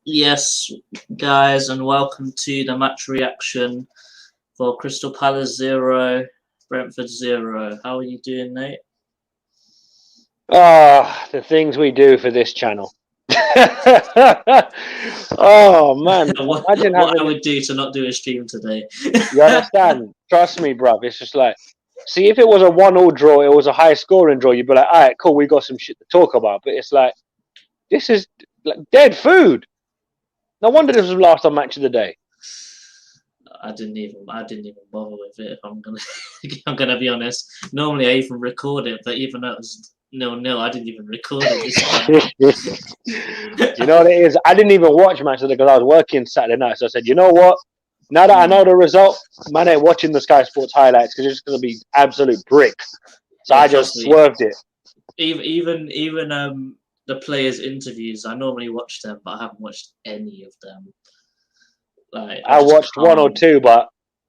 Yes, guys, and welcome to the match reaction for Crystal Palace 0, Brentford 0. How are you doing, Nate? The things we do for this channel. Oh man, imagine what I having it. would do to not do a stream today. You understand? Trust me, bruv. It's just like, see, if it was a 1-1 draw, it was a high scoring draw. You'd be like, all right, cool, we got some shit to talk about. But it's like, this is like dead food. No wonder this was the last match of the day. I didn't even bother with it. If I'm gonna, I'm gonna be honest. Normally, I even record it, but even though it was 0-0, I didn't even record it this time. You know what it is? I didn't even watch match of the because I was working Saturday night. So I said, you know what? Now that I know the result, man ain't watching the Sky Sports highlights because it's going to be absolute brick. So Yeah, I just swerved it. Even the players' interviews, I normally watch them, but I haven't watched any of them. Like I watched one or two, but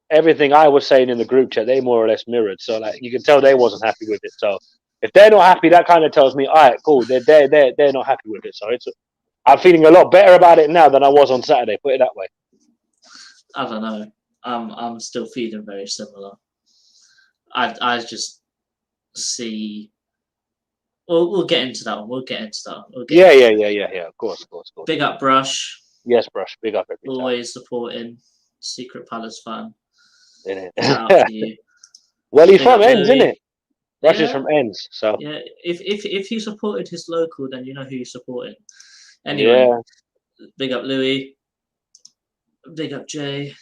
everything I was saying in the group chat, they more or less mirrored. So like you can tell they wasn't happy with it. So if they're not happy, that kind of tells me, all right, cool, they're not happy with it. So I'm feeling a lot better about it now than I was on Saturday. Put it that way. I don't know. I'm still feeling very similar. I just see. We'll get into that one. Yeah. Of course. Big up, Brush. Yes, Brush. Big up every time. Always supporting. Secret Palace fan. Innit? Shout out to you. Well, he's from Ends, isn't it? Brush is from Ends, so yeah. If you supported his local, then you know who you're supporting. Anyway, big up Louis. Big up Jay.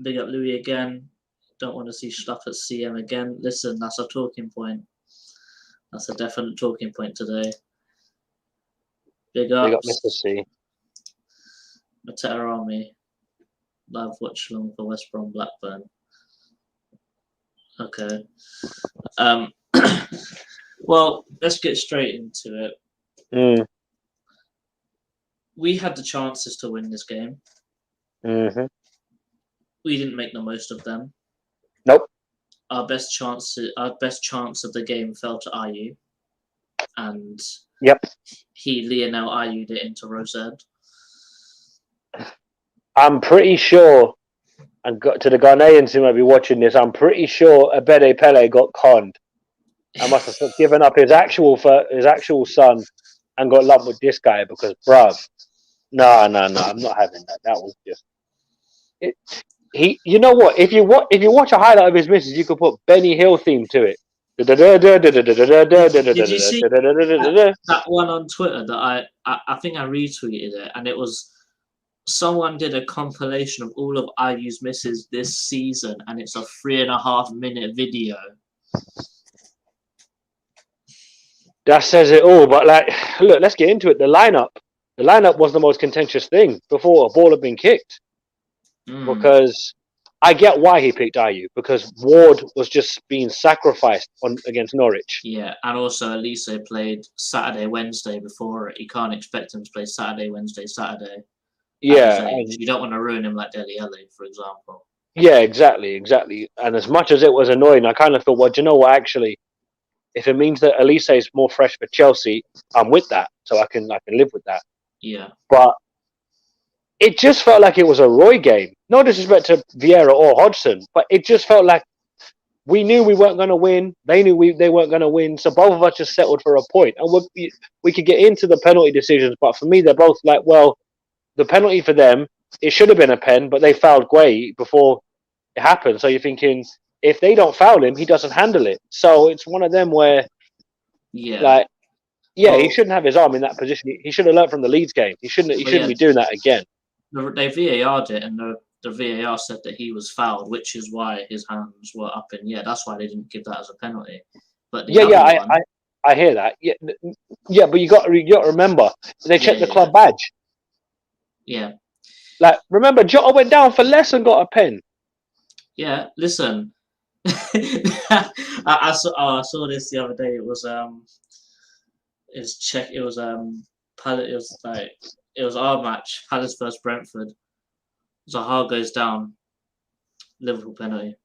Big up Louis again. Don't want to see stuff at CM again. Listen, that's a talking point. That's a definite talking point today. Big up Mr. C. Mateta Army. Live watch along for West Brom Blackburn. Okay. Well, let's get straight into it. We had the chances to win this game. We didn't make the most of them. Nope. Our best chance of the game fell to Ayew, and Lionel Ayew'd it into Rosed. I'm pretty sure, and to the Ghanaians who might be watching this, I'm pretty sure Abede Pele got conned. I must have given up his actual son and got lumped with this guy because, bruv, no, I'm not having that. That was just it. You know what? If you watch a highlight of his misses, you could put Benny Hill theme to it. Did you see that one on Twitter that I think I retweeted it, and it was someone did a compilation of all of Ayew's misses this season, and it's a 3.5-minute video. That says it all. But like, look, let's get into it. The lineup was the most contentious thing before a ball had been kicked. Because I get why he picked Ayew, because Ward was just being sacrificed against Norwich. Yeah, and also Elise played Saturday, Wednesday before it. You can't expect him to play Saturday, Wednesday, Saturday. Yeah. You don't want to ruin him like Dele Alli, for example. Yeah, exactly. And as much as it was annoying, I kind of thought, well, do you know what, actually, if it means that Elise is more fresh for Chelsea, I'm with that. So I can live with that. Yeah. But it just felt like it was a Roy game. No disrespect to Vieira or Hodgson, but it just felt like we knew we weren't going to win. They knew they weren't going to win. So both of us just settled for a point. And we could get into the penalty decisions, but for me, they're both like, well, the penalty for them, it should have been a pen, but they fouled Gueye before it happened. So you're thinking, if they don't foul him, he doesn't handle it. So it's one of them where, he shouldn't have his arm in that position. He should have learned from the Leeds game. He shouldn't be doing that again. They VAR'd it, and the VAR said that he was fouled, which is why his hands were up, and that's why they didn't give that as a penalty. But I hear that. Yeah, but you got to remember they checked the club badge. Yeah, like remember Jota went down for less and got a pen. Yeah, listen, I saw this the other day. It was It was our match, Palace versus Brentford. Zaha goes down, Liverpool penalty.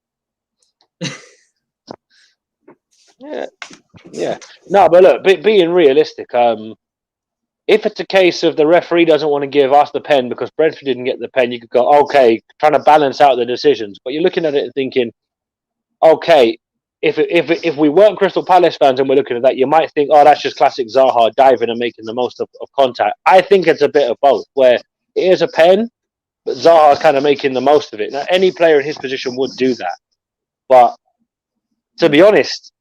Yeah. No, but look, being realistic, if it's a case of the referee doesn't want to give us the pen because Brentford didn't get the pen, you could go, okay, trying to balance out the decisions. But you're looking at it and thinking, okay, if we weren't Crystal Palace fans and we're looking at that, you might think, oh, that's just classic Zaha diving and making the most of contact. I think it's a bit of both, where it is a pen, but Zaha kind of making the most of it. Now, any player in his position would do that. But to be honest,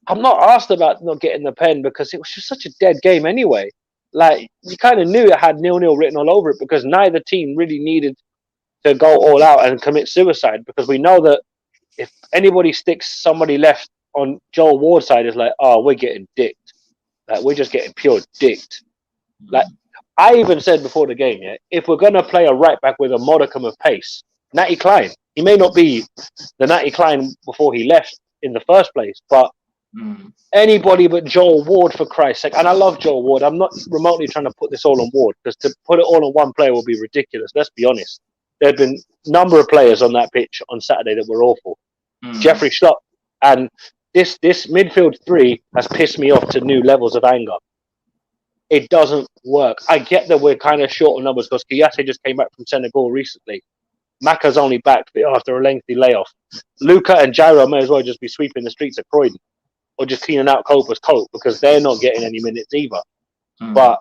I'm not asked about not getting the pen because it was just such a dead game anyway. Like, you kind of knew it had 0-0 written all over it because neither team really needed to go all out and commit suicide, because we know that if anybody sticks somebody left on Joel Ward's side, it's like, oh, we're getting dicked. Like, we're just getting pure dicked. Like, I even said before the game, yeah, if we're going to play a right back with a modicum of pace, Natty Clyne, he may not be the Natty Clyne before he left in the first place, but anybody but Joel Ward, for Christ's sake. And I love Joel Ward. I'm not remotely trying to put this all on Ward, because to put it all on one player will be ridiculous. Let's be honest. There have been a number of players on that pitch on Saturday that were awful. Jeffrey Schlupp. And this midfield three has pissed me off to new levels of anger. It doesn't work. I get that we're kind of short on numbers because Kouyaté just came back from Senegal recently. Maka's only back after a lengthy layoff. Luca and Gyro may as well just be sweeping the streets of Croydon or just cleaning out Copa's coat, because they're not getting any minutes either. But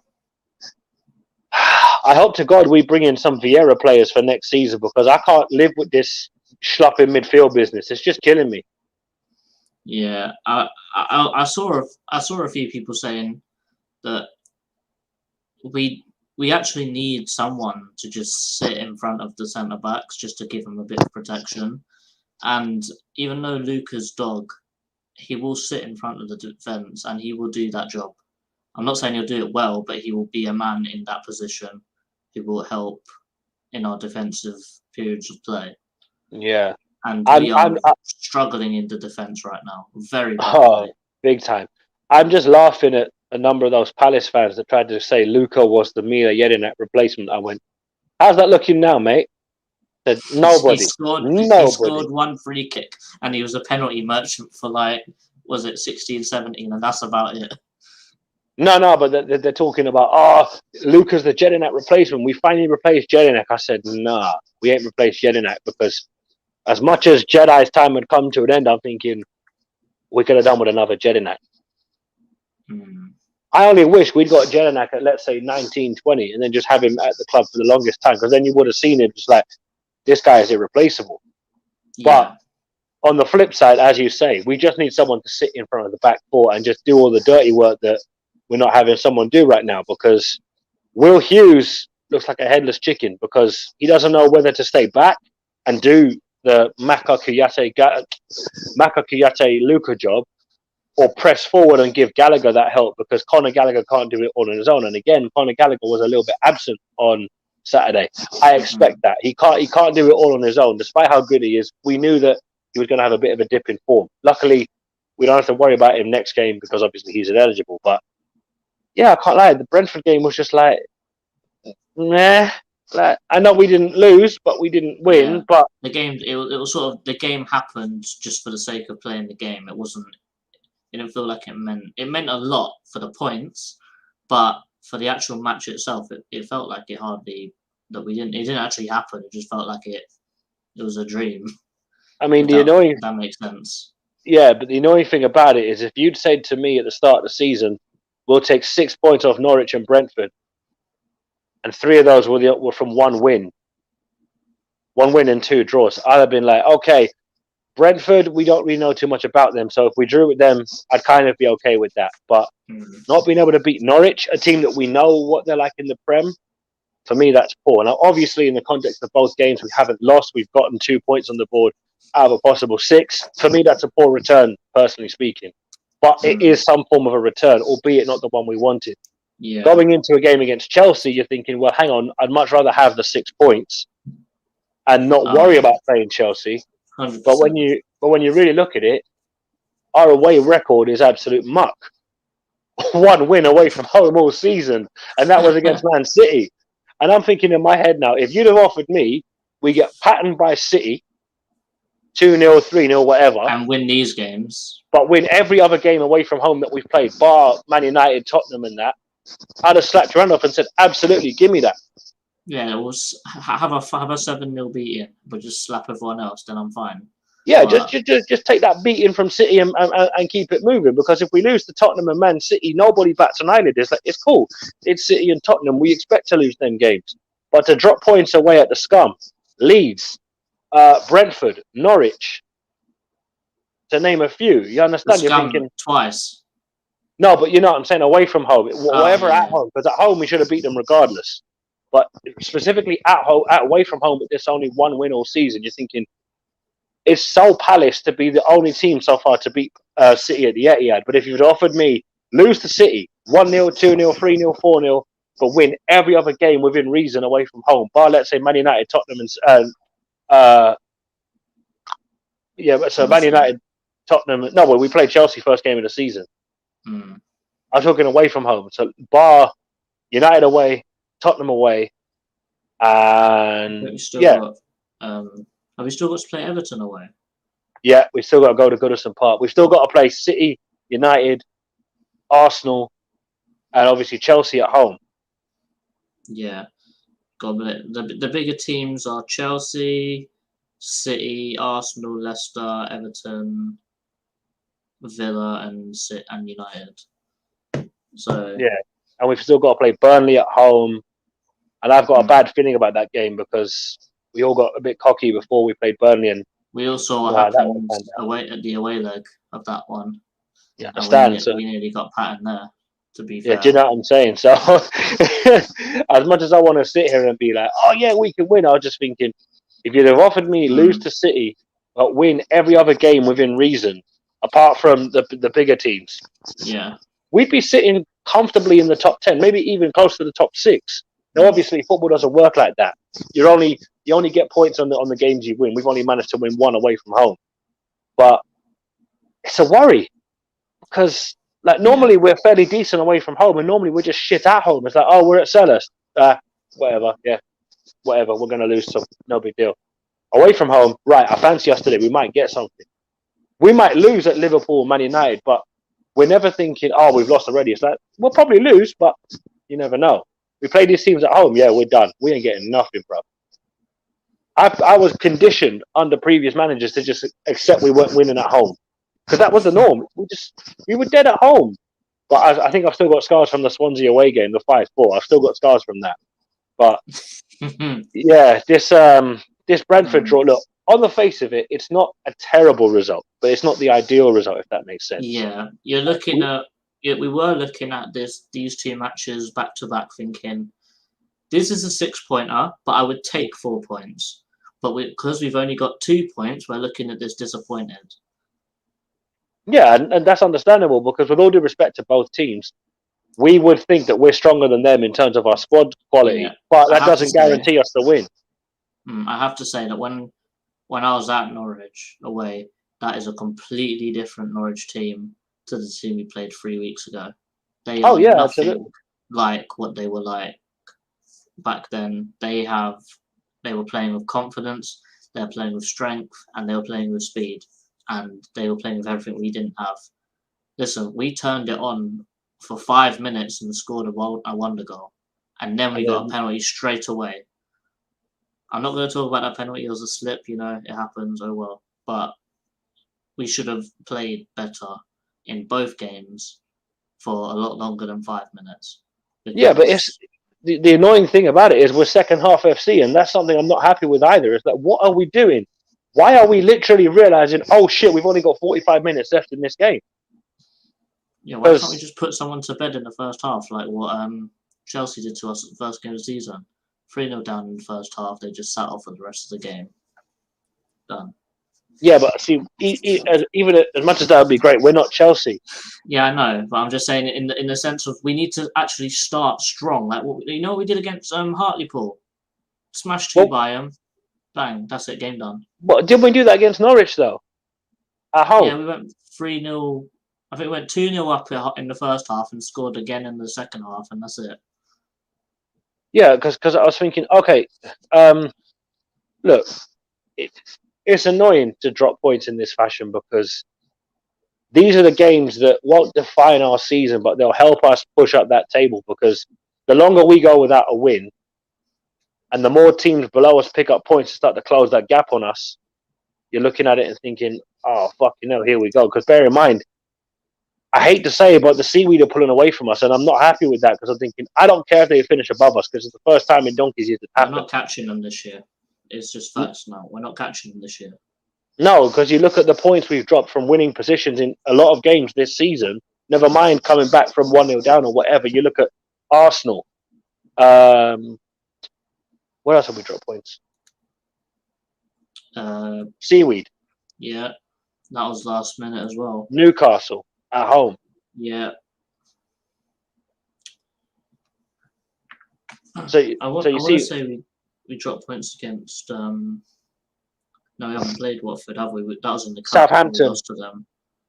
I hope to God we bring in some Vieira players for next season, because I can't live with this schlupping midfield business. It's just killing me. Yeah, I saw a few people saying that we actually need someone to just sit in front of the centre backs just to give them a bit of protection. And even though Luca's dog, he will sit in front of the defence and he will do that job. I'm not saying he'll do it well, but he will be a man in that position who will help in our defensive periods of play. Yeah. And we are struggling in the defence right now. Very badly. Oh, big time. I'm just laughing at a number of those Palace fans that tried to say Luca was the Mila Jedinak replacement. I went, how's that looking now, mate? Said, nobody. He scored one free kick and he was a penalty merchant for was it 16, 17, and that's about it. No, but they're talking about, Luca's the Jedinak replacement. We finally replaced Jedinak. I said, nah, we ain't replaced Jedinak, because as much as Jedi's time had come to an end, I'm thinking we could have done with another Jedinak. I only wish we'd got Jedinak at, let's say, 19, 20, and then just have him at the club for the longest time, because then you would have seen it just like, this guy is irreplaceable. Yeah. But on the flip side, as you say, we just need someone to sit in front of the back four and just do all the dirty work that we're not having someone do right now, because Will Hughes looks like a headless chicken, because he doesn't know whether to stay back and do the Maka Kouyaté Luca job, or press forward and give Gallagher that help, because Conor Gallagher can't do it all on his own. And again, Conor Gallagher was a little bit absent on Saturday. I expect that. He can't do it all on his own. Despite how good he is, we knew that he was going to have a bit of a dip in form. Luckily, we don't have to worry about him next game, because obviously he's ineligible. But yeah, I can't lie. The Brentford game was just like, meh. Like, I know we didn't lose, but we didn't win. Yeah. But the game, it was sort of, the game happened just for the sake of playing the game. It didn't feel like it meant a lot for the points, but for the actual match itself, it felt like it didn't actually happen. It just felt like it was a dream. I mean, that makes sense. Yeah, but the annoying thing about it is, if you'd said to me at the start of the season, we'll take 6 points off Norwich and Brentford, and 3 of those were from one win and 2 draws, I'd have been like, okay, Brentford, we don't really know too much about them, so if we drew with them, I'd kind of be okay with that. But not being able to beat Norwich, a team that we know what they're like in the Prem, for me, that's poor. Now, obviously, in the context of both games, we haven't lost. We've gotten 2 points on the board out of a possible 6. For me, that's a poor return, personally speaking. But it is some form of a return, albeit not the one we wanted. Yeah. Going into a game against Chelsea, you're thinking, well, hang on, I'd much rather have the 6 points and not worry about playing Chelsea. 100%. But when you really look at it, our away record is absolute muck. 1 win away from home all season, and that was against Man City. And I'm thinking in my head now, if you'd have offered me, we get patterned by City, 2-0, 3-0, whatever, and win these games, but win every other game away from home that we've played, bar Man United, Tottenham, and that, I'd have slapped your hand up and said, absolutely, give me that. Yeah, we'll have a 7-0 beating, but just slap everyone else, then I'm fine. Yeah, just take that beating from City and keep it moving. Because if we lose to Tottenham and Man City, nobody bats an eyelid. It's like, it's cool. It's City and Tottenham. We expect to lose them games, but to drop points away at the scum, Leeds, Brentford, Norwich, to name a few. You understand? You're thinking twice. No, but you know what I'm saying. Away from home, whatever at home, because at home we should have beat them regardless. But specifically away from home, with this only one win all season, you're thinking, it's so Palace to be the only team so far to beat City at the Etihad. But if you'd offered me lose to City 1-0, 2-0, 3-0, 4-0, but win every other game within reason away from home, bar let's say Man United, Tottenham, and Man United, Tottenham. No, well, we played Chelsea first game of the season. I'm talking away from home. So bar United away, Tottenham away, and have we still got to play Everton away? Yeah, we've still got to go to Goodison Park. We've still got to play City, United, Arsenal, and obviously Chelsea at home. Yeah. God, the bigger teams are Chelsea, City, Arsenal, Leicester, Everton, Villa, and United. So yeah, and we've still got to play Burnley at home. And I've got a bad feeling about that game because we all got a bit cocky before we played Burnley, and we all saw what happened the away leg of that one. Yeah, understand. We nearly got patterned there. To be fair. Yeah, do you know what I'm saying? So, as much as I want to sit here and be like, "Oh yeah, we can win," I was just thinking, if you'd have offered me lose to City but win every other game within reason, apart from the bigger teams, we'd be sitting comfortably in the top 10, maybe even close to the top 6. Now, obviously, football doesn't work like that. You only get points on the games you win. We've only managed to win 1 away from home, but it's a worry because normally we're fairly decent away from home, and normally we're just shit at home. It's like, oh, we're at Sellers, whatever, we're going to lose, so no big deal. Away from home, right? I fancy us today. We might get something. We might lose at Liverpool, Man United, but we're never thinking, oh, we've lost already. It's like, we'll probably lose, but you never know. We play these teams at home, we're done. We ain't getting nothing, bro. I was conditioned under previous managers to just accept we weren't winning at home because that was the norm. We were dead at home. But I think I've still got scars from the Swansea away game, the 5-4. I've still got scars from that. But yeah, this Brentford draw. Look, on the face of it, it's not a terrible result, but it's not the ideal result, if that makes sense. Yeah, you're looking at. Yeah, we were looking at these 2 matches back to back, thinking this is a 6-pointer, but I would take 4 points. But because we've only got 2 points, we're looking at this disappointed. Yeah, and that's understandable because with all due respect to both teams, we would think that we're stronger than them in terms of our squad quality, but that doesn't guarantee us the win. I have to say that when I was at Norwich away, that is a completely different Norwich team to the team we played 3 weeks ago. They are nothing absolutely like what they were like back then. They were playing with confidence, they're playing with strength, and they were playing with speed, and they were playing with everything we didn't have. Listen, we turned it on for 5 minutes and scored a wonder goal, and then we got a penalty straight away. I'm not going to talk about that penalty. It was a slip, it happens. Oh well, but we should have played better in both games for a lot longer than 5 minutes. Yeah, but it's the annoying thing about it is we're second half FC, and that's something I'm not happy with either. It's like, what are we doing? Why are we literally realizing, oh shit, we've only got 45 minutes left in this game? Yeah, why can't we just put someone to bed in the first half, like what Chelsea did to us at the first game of the season? 3-0 down in the first half, they just sat off for the rest of the game. Done. Yeah, but see, even as much as that would be great, we're not Chelsea. Yeah, I know, but I'm just saying in the sense of we need to actually start strong. Like what we did against Hartlepool, smashed 2 by them, bang, that's it, game done. But did we do that against Norwich though? At home? Yeah, we went 3-0. I think we went 2-0 up in the first half and scored again in the second half, and that's it. Yeah, because I was thinking, okay, look, it's annoying to drop points in this fashion because these are the games that won't define our season, but they'll help us push up that table, because the longer we go without a win and the more teams below us pick up points to start to close that gap on us, you're looking at it and thinking, oh, fuck, here we go. Because bear in mind, I hate to say it, but the seaweed are pulling away from us, and I'm not happy with that, because I'm thinking, I don't care if they finish above us, because it's the first time in donkey's years it's happened. We're not catching them this year. It's just facts now. We're not catching them this year. No, because you look at the points we've dropped from winning positions in a lot of games this season, never mind coming back from 1-0 down or whatever. You look at Arsenal. Where else have we dropped points? Seaweed. Yeah, that was last minute as well. Newcastle at home. Yeah. So you see, say we dropped points against. No, we haven't played Watford, have we? That was in the cup. Southampton. We lost to them.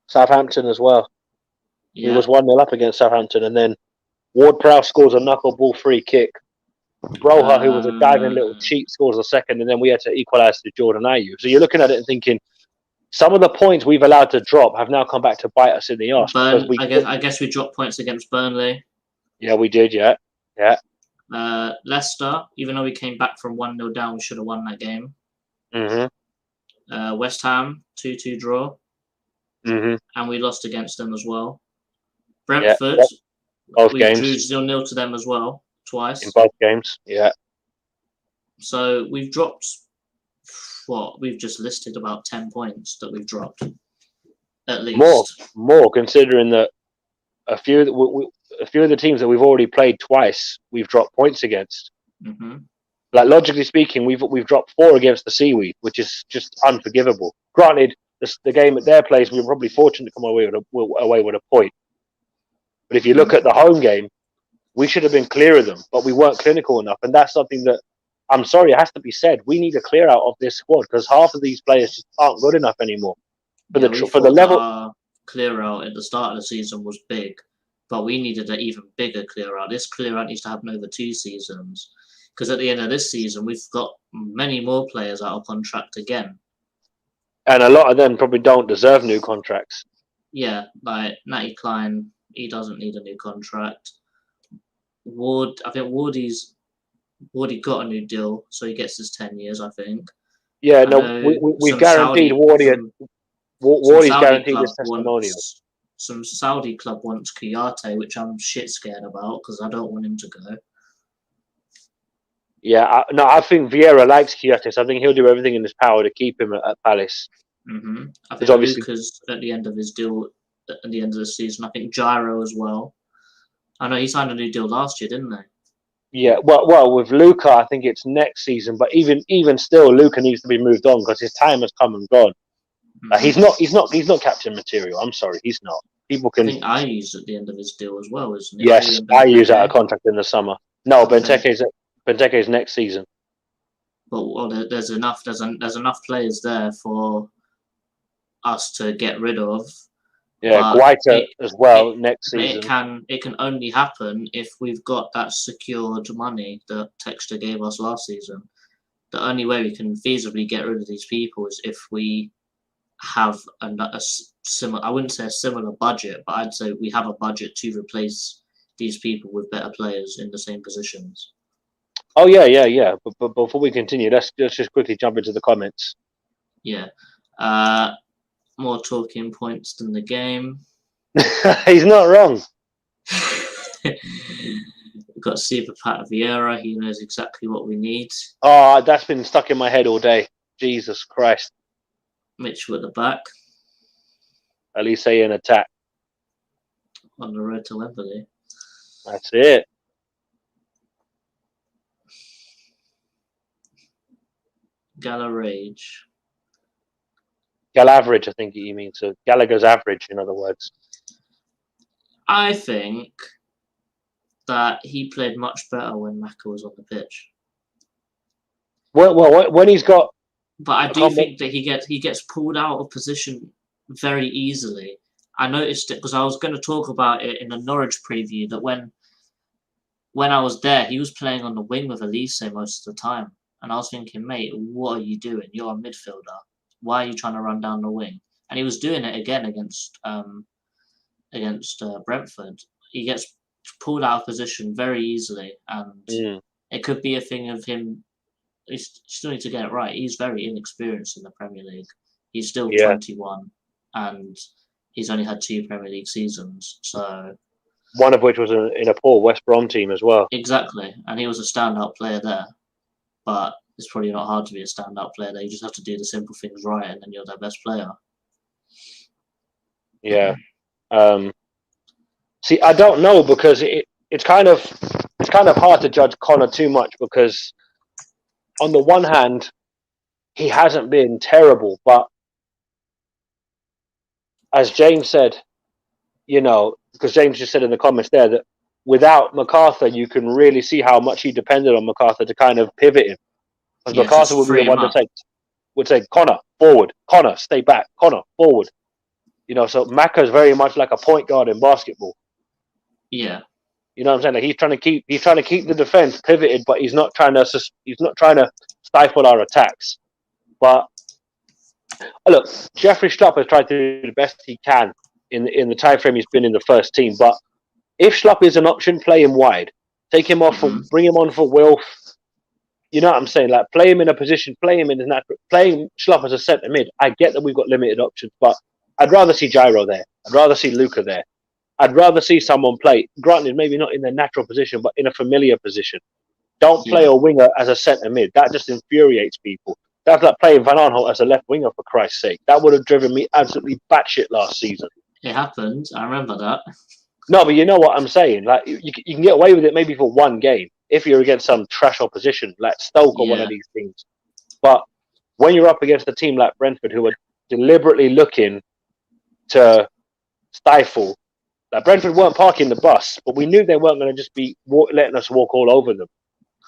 Southampton as well. Yeah. He was 1-0 up against Southampton, and then Ward-Prowse scores a knuckleball free kick. Broha, who was a diving little cheat, scores a second, and then we had to equalise to Jordan Ayew. So you're looking at it and thinking, some of the points we've allowed to drop have now come back to bite us in the arse. I guess we dropped points against Burnley. Yeah, we did, yeah. Leicester, even though we came back from 1-0 down, we should have won that game. Mm-hmm. West Ham, 2-2 draw. Mm-hmm. And we lost against them as well. Brentford, both we games. drew 0-0 to them as well, twice. In both games, yeah. So we've dropped, we've just listed about 10 points that we've dropped, at least. More, considering that a few of the teams that we've already played twice, we've dropped points against. Mm-hmm. Like, logically speaking, we've dropped 4 against the Seaweed, which is just unforgivable. Granted, the game at their place, we were probably fortunate to come away with a point. But if you look at the home game, we should have been clear of them, but we weren't clinical enough. And that's something that, I'm sorry, it has to be said. We need a clear out of this squad, because half of these players just aren't good enough anymore. For the level, our clear out at the start of the season was big, but we needed an even bigger clear out. This clear out needs to happen over 2 seasons, because at the end of this season, we've got many more players out of contract again. And a lot of them probably don't deserve new contracts. Yeah, like Natty Klein, he doesn't need a new contract. Ward, I think Wardy got a new deal, so he gets his 10 years, I think. Yeah, we've guaranteed Wardy. Wardy's guaranteed his testimonial. Some Saudi club wants Kouyaté, which I'm shit scared about, because I don't want him to go. Yeah, I think Vieira likes Kouyaté, so I think he'll do everything in his power to keep him at Palace. Mm-hmm. I think Luka's at the end of his deal, at the end of the season. I think Gyro as well. I know he signed a new deal last year, didn't they? Yeah, well, with Luka, I think it's next season. But even still, Luka needs to be moved on, because his time has come and gone. Mm-hmm. He's not captain material. I'm sorry, he's not. People can. I think Ayew's at the end of his deal as well, isn't he? Yes, Ayew's out of contract in the summer. No, Benteke's next season. But there's enough players there for us to get rid of. Yeah, Guaita as well next season. It can only happen if we've got that secured money that Textor gave us last season. The only way we can feasibly get rid of these people is if we have a similar, I wouldn't say a similar budget, but I'd say we have a budget to replace these people with better players in the same positions. Oh yeah. But before we continue, let's just quickly jump into the comments. Yeah. More talking points than the game. He's not wrong. We've got Super Pat Vieira. He knows exactly what we need. Oh, that's been stuck in my head all day. Jesus Christ. Mitchell at the back. Elise in attack. On the road to Wembley. That's it. Rage. Average, I think you mean. So Gallagher's average, in other words. I think that he played much better when Maka was on the pitch. Well, when he's got. But I do think that he gets pulled out of position very easily. I noticed it because I was going to talk about it in the Norwich preview, that when I was there, he was playing on the wing with Elise most of the time. And I was thinking, mate, what are you doing? You're a midfielder. Why are you trying to run down the wing? and he was doing it again against Brentford. He gets pulled out of position very easily, and it could be a thing of him. He still need to get it right. He's very inexperienced in the Premier League. He's still 21, and he's only had 2 Premier League seasons. So one of which was in a poor West Brom team as well. Exactly, and he was a standout player there. But it's probably not hard to be a standout player there. You just have to do the simple things right, and then you're their best player. Yeah. See, I don't know, because it's kind of hard to judge Connor too much, because on the one hand, he hasn't been terrible, but as James said, because James just said in the comments there that without MacArthur, you can really see how much he depended on MacArthur to kind of pivot him. Because MacArthur would be the one that would say, Connor, forward, Connor, stay back, Connor, forward. So Macca's very much like a point guard in basketball. Yeah. You know what I'm saying? Like he's trying to keep the defense pivoted, but he's not trying to stifle our attacks. But look, Jeffrey Schlupp has tried to do the best he can in the time frame he's been in the first team. But if Schlupp is an option, play him wide. Take him off, bring him on for Wilf. You know what I'm saying? Like, play him in a position, play him in the natural, playing Schlupp as a centre mid. I get that we've got limited options, but I'd rather see Gyro there. I'd rather see Luca there. I'd rather see someone play, granted, maybe not in their natural position, but in a familiar position. Don't play a winger as a centre mid. That just infuriates people. That's like playing Van Aanholt as a left winger, for Christ's sake. That would have driven me absolutely batshit last season. It happened. I remember that. No, but you know what I'm saying. Like, you can get away with it maybe for one game if you're against some trash opposition like Stoke or one of these teams. But when you're up against a team like Brentford, who are deliberately looking to stifle, like Brentford weren't parking the bus, but we knew they weren't going to just be letting us walk all over them.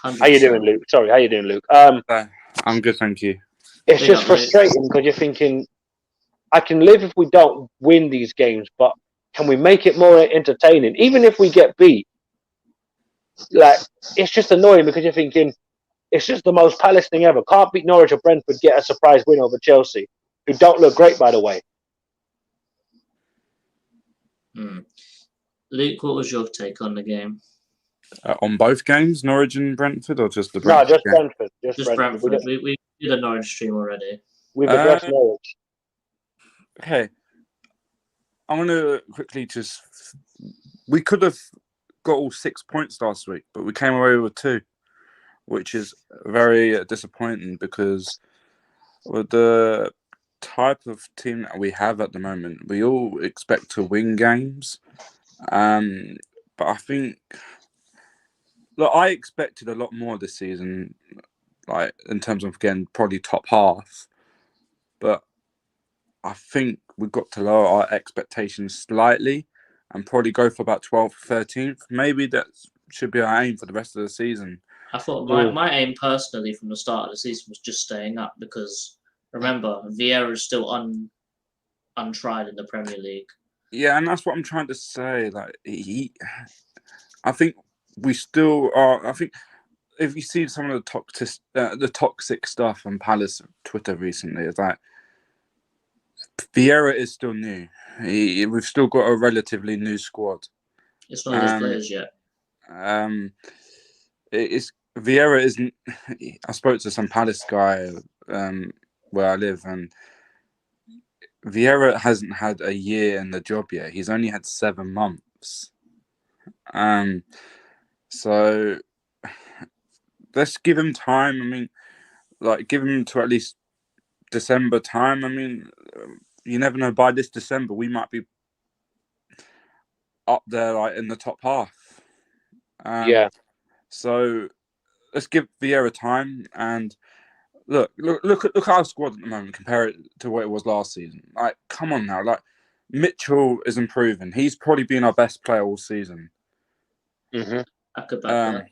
100%. How you doing, Luke? Sorry, how you doing, Luke? I'm good, thank you. It's just frustrating because you're thinking, I can live if we don't win these games, but can we make it more entertaining? Even if we get beat, like, it's just annoying because you're thinking, it's just the most Palace thing ever. Can't beat Norwich or Brentford, get a surprise win over Chelsea, who don't look great, by the way. Luke, what was your take on the game? On both games, Norwich and Brentford, or just the Brentford? No, just game? Brentford. Just Brentford. We did a Norwich stream already. We've addressed Norwich. Okay. I want to quickly we could have got all 6 points last week, but we came away with 2, which is very disappointing because with the type of team that we have at the moment, we all expect to win games. But I think, look, I expected a lot more this season, like in terms of getting probably top half, but I think we've got to lower our expectations slightly and probably go for about 12th, 13th. Maybe that should be our aim for the rest of the season. I thought my aim personally from the start of the season was just staying up because, remember, Vieira is still untried in the Premier League. Yeah, and that's what I'm trying to say. Like, I think we still are. I think if you see some of the toxic stuff on Palace Twitter recently, it's like Vieira is still new. We've still got a relatively new squad. It's not his players yet. Vieira isn't. I spoke to some Palace guy where I live, and Vieira hasn't had a year in the job yet. He's only had 7 months. So let's give him time. I mean, like, give him to at least December time. I mean, you never know. By this December, we might be up there, like in the top half. Yeah. So let's give Vieira time and look at our squad at the moment. Compare it to what it was last season. Like, come on now. Like, Mitchell is improving. He's probably been our best player all season. Mm-hmm. I could back that.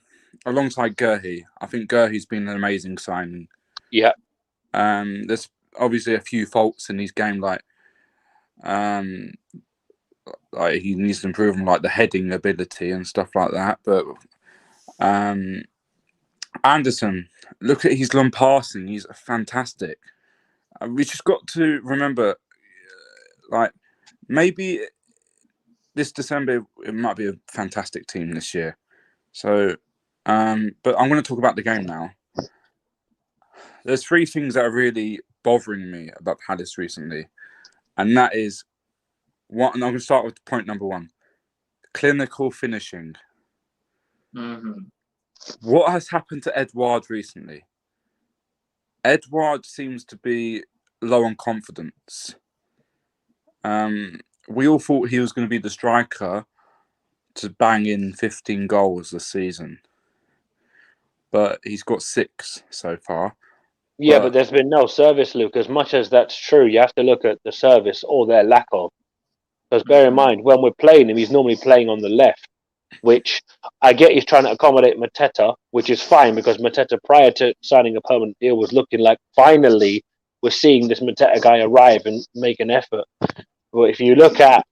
Alongside Gurhey. I think Gurhey's been an amazing signing. Yeah. There's obviously a few faults in his game, like he needs to improve on like the heading ability and stuff like that. But Anderson, look at his long passing. He's fantastic. We just got to remember like maybe this December it might be a fantastic team this year. So, but I'm going to talk about the game now. There's 3 things that are really bothering me about Palace recently, and that is what. And I'm going to start with point number 1: clinical finishing. Mm-hmm. What has happened to Edouard recently? Edouard seems to be low on confidence. We all thought he was going to be the striker to bang in 15 goals this season, but he's got 6 so far. Yeah, but there's been no service, Luke. As much as that's true, you have to look at the service or their lack of. Because bear in mind, when we're playing him, he's normally playing on the left, which I get he's trying to accommodate Mateta, which is fine because Mateta, prior to signing a permanent deal, was looking like finally we're seeing this Mateta guy arrive and make an effort. But if you look at,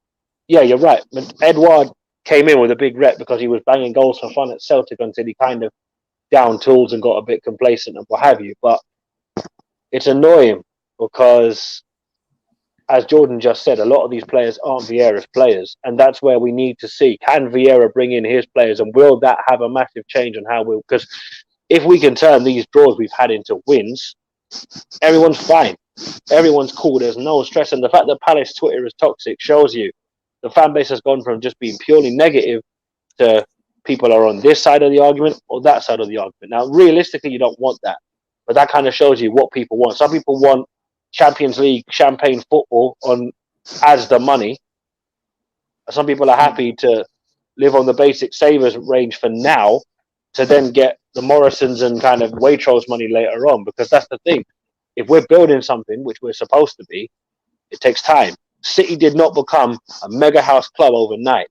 yeah, you're right. Edouard came in with a big rep because he was banging goals for fun at Celtic until he kind of down tools and got a bit complacent and what have you. But it's annoying because, as Jordan just said, a lot of these players aren't Vieira's players, and that's where we need to see, can Vieira bring in his players, and will that have a massive change on how we'll, because if we can turn these draws we've had into wins, everyone's fine, everyone's cool, there's no stress. And the fact that Palace Twitter is toxic shows you the fan base has gone from just being purely negative to people are on this side of the argument or that side of the argument. Now realistically you don't want that, but that kind of shows you what people want. Some people want Champions League champagne football on as the money. Some people are happy to live on the basic savers range for now to then get the Morrisons and kind of Waitrose money later on, because that's the thing. If we're building something, which we're supposed to be, it takes time. City did not become a mega house club overnight.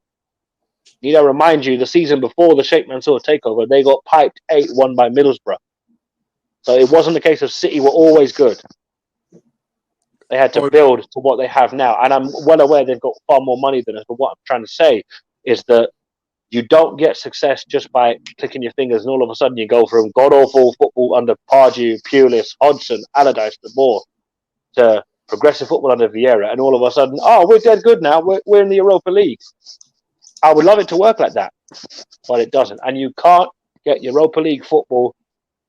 Need I remind you, the season before the Sheikh Mansour takeover, they got piped 8-1 by Middlesbrough. So it wasn't the case of City were always good. They had to build to what they have now. And I'm well aware they've got far more money than us. But what I'm trying to say is that you don't get success just by clicking your fingers and all of a sudden you go from god-awful football under Pardew, Pulis, Hodgson, Allardyce, De Boer to progressive football under Vieira. And all of a sudden, oh, we're dead good now. We're in the Europa League. I would love it to work like that, but it doesn't. And you can't get Europa League football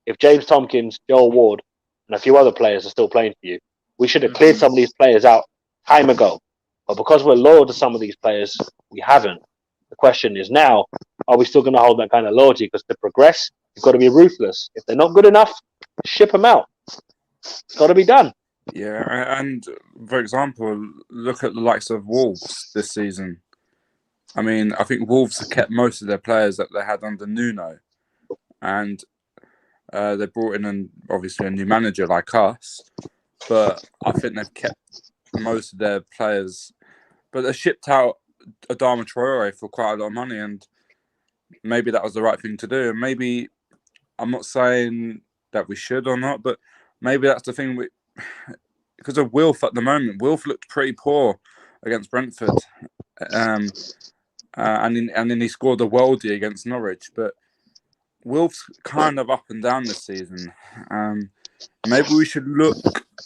if James Tompkins, Joel Ward, and a few other players are still playing for you. We should have cleared some of these players out time ago. But because we're loyal to some of these players, we haven't. The question is now, are we still going to hold that kind of loyalty? Because to progress, you've got to be ruthless. If they're not good enough, ship them out. It's got to be done. Yeah, and for example, look at the likes of Wolves this season. I mean, I think Wolves have kept most of their players that they had under Nuno. And they brought in, obviously, a new manager like us. But I think they've kept most of their players. But they shipped out Adama Traore for quite a lot of money. And maybe that was the right thing to do. And maybe, I'm not saying that we should or not, but maybe that's the thing. Because of Wilf at the moment, Wilf looked pretty poor against Brentford. And then he scored a worldie against Norwich. But Wilf's kind of up and down this season. Maybe we should look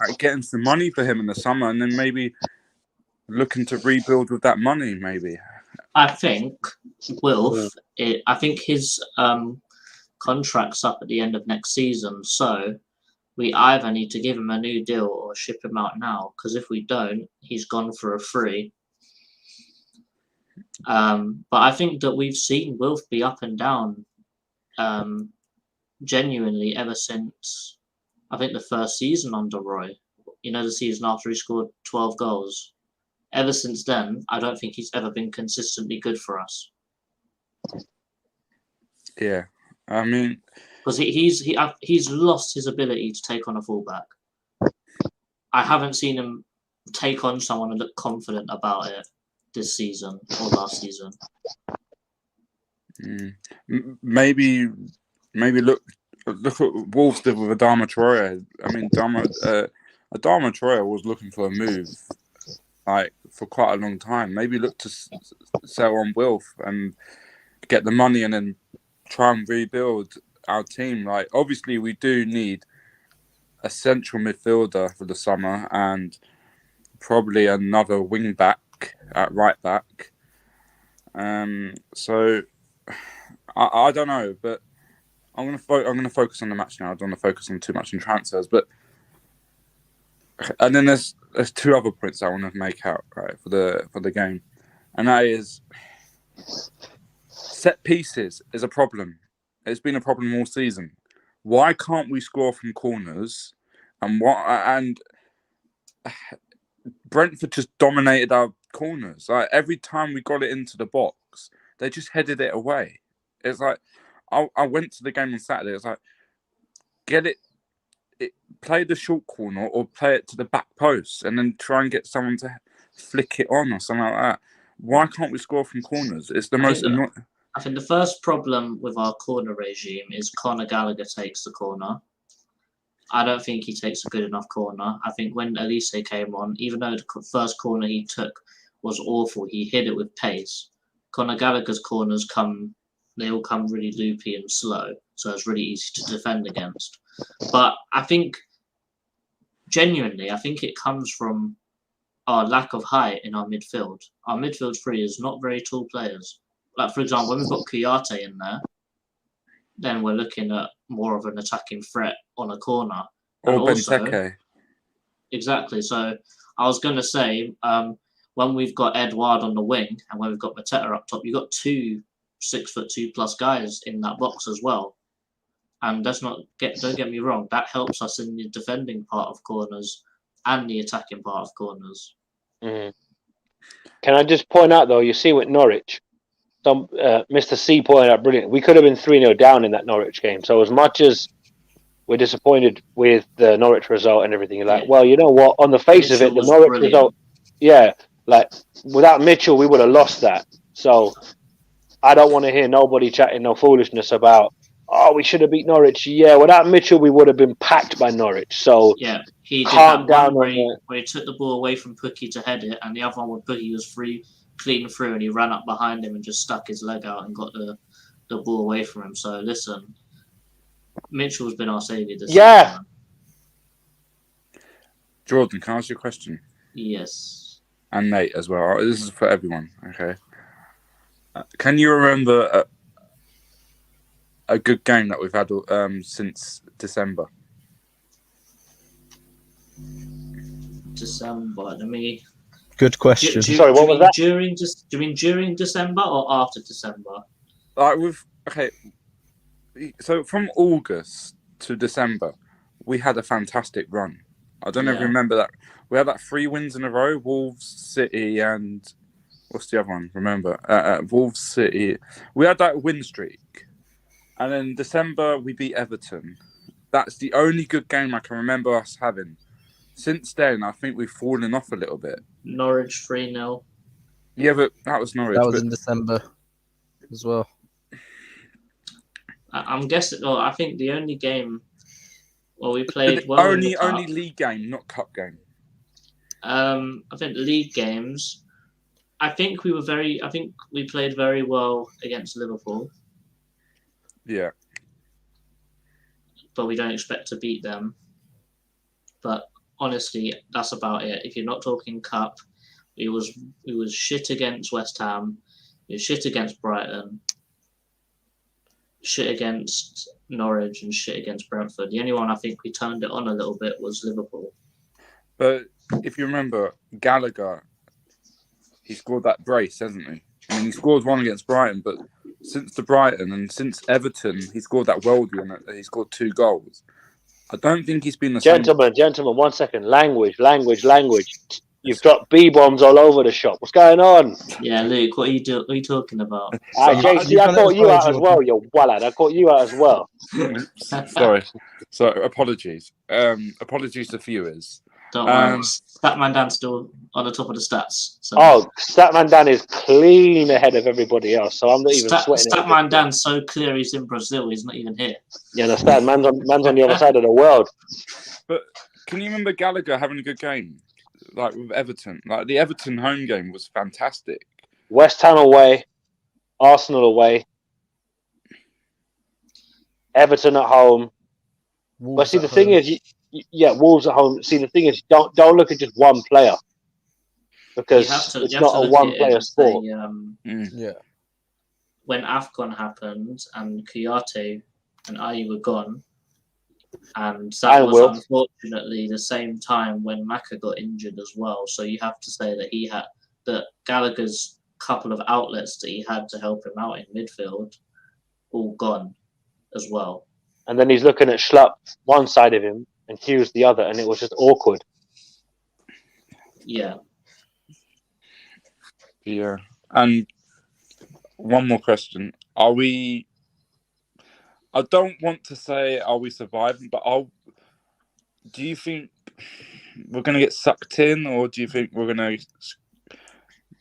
at getting some money for him in the summer and then maybe looking to rebuild with that money, maybe. I think Wilf, I think his contract's up at the end of next season. So we either need to give him a new deal or ship him out now. Because if we don't, he's gone for a free. But I think that we've seen Wilf be up and down genuinely ever since, I think, the first season under Roy. You know, the season after he scored 12 goals. Ever since then, I don't think he's ever been consistently good for us. Yeah, I mean, because he's lost his ability to take on a fullback. I haven't seen him take on someone and look confident about it this season or last season. Maybe look at Wolves did with Adama Traore. I mean, Adama Traore was looking for a move like for quite a long time. Maybe look to sell on Wilf and get the money and then try and rebuild our team. Like, obviously, we do need a central midfielder for the summer, and probably another wing back at right back. So I don't know, but I'm gonna focus on the match now. I don't want to focus on too much on transfers, but and then there's two other points I want to make out right for the game, and that is set pieces is a problem. It's been a problem all season. Why can't we score from corners? And Brentford just dominated our corners. Like every time we got it into the box, they just headed it away. It's like I went to the game on Saturday. It's like get it, play the short corner or play it to the back post, and then try and get someone to flick it on or something like that. Why can't we score from corners? It's the most annoying. I think the first problem with our corner regime is Conor Gallagher takes the corner. I don't think he takes a good enough corner. I think when Elise came on, even though the first corner he took was awful, he hit it with pace. Conor Gallagher's corners they all come really loopy and slow, so it's really easy to defend against. But I think, genuinely, it comes from our lack of height in our midfield. Our midfield three is not very tall players. Like, for example, when we've got Kouyaté in there, then we're looking at more of an attacking threat on a corner. Or Benteke. Exactly. So I was going to say, when we've got Edouard on the wing and when we've got Mateta up top, you've got 2 6'2+ guys in that box as well. And don't get me wrong, that helps us in the defending part of corners and the attacking part of corners. Mm. Can I just point out, though, you see with Norwich, Mr. C pointed out brilliant. We could have been 3-0 down in that Norwich game. So as much as we're disappointed with the Norwich result and everything, you're like, well, you know what? On the face of it, the Norwich result, like without Mitchell, we would have lost that. So I don't want to hear nobody chatting no foolishness about, we should have beat Norwich. Yeah, without Mitchell, we would have been packed by Norwich. So yeah, he did that one where he took the ball away from Pukki to head it, and the other one where Pukki was clean through, and he ran up behind him and just stuck his leg out and got the ball away from him. So listen, Mitchell's been our saviour this season. Jordan, can I ask you a question? Yes. And Nate as well. This is for everyone. Okay. Can you remember a good game that we've had since December? December. Let me. Good question. Sorry, what was that? Do you mean during December or after December? So from August to December, we had a fantastic run. I don't know if you remember that. We had 3 wins in a row: Wolves, City, and what's the other one? Remember, Wolves, City. We had that win streak, and in December we beat Everton. That's the only good game I can remember us having. Since then, I think we've fallen off a little bit. Norwich 3-0. Yeah, but that was Norwich. That was in December as well. I'm guessing. Well, I think the only game we played only league game, not cup game. I think league games. I think we played very well against Liverpool. Yeah. But we don't expect to beat them. But honestly, that's about it. If you're not talking cup, we was shit against West Ham, we was shit against Brighton, shit against Norwich, and shit against Brentford. The only one I think we turned it on a little bit was Liverpool. But if you remember, Gallagher, he scored that brace, hasn't he? I mean, he scored one against Brighton, but since the Brighton and since Everton, he scored that worldie and he scored 2 goals. I don't think he's been the same. Gentlemen, 1 second. Language. You've dropped B-bombs all over the shop. What's going on? Yeah, Luke, what are you talking about? JC, I caught you out as well, you wallad. I caught you out as well. Sorry. So, apologies. Apologies to viewers. Don't worry. Statman Dan's still on the top of the stats. So. Statman Dan is clean ahead of everybody else, so I'm not even sweating. Statman Dan's so clear he's in Brazil, he's not even here. You understand? Man's on the other side of the world. But can you remember Gallagher having a good game? Like with Everton. Like the Everton home game was fantastic. West Ham away, Arsenal away, Everton at home. Wolves but see, the thing is, Wolves at home. See, the thing is, don't look at just one player. because it's not a one-player sport. Yeah. When AFCON happened and Kouyaté and Ayew were gone, and that was unfortunately the same time when Maka got injured as well. So you have to say that Gallagher's couple of outlets that he had to help him out in midfield all gone as well. And then he's looking at Schlupp one side of him and Hughes the other, and it was just awkward. Yeah. Yeah. And one more question. I don't want to say are we surviving, but do you think we're going to get sucked in, or do you think we're going to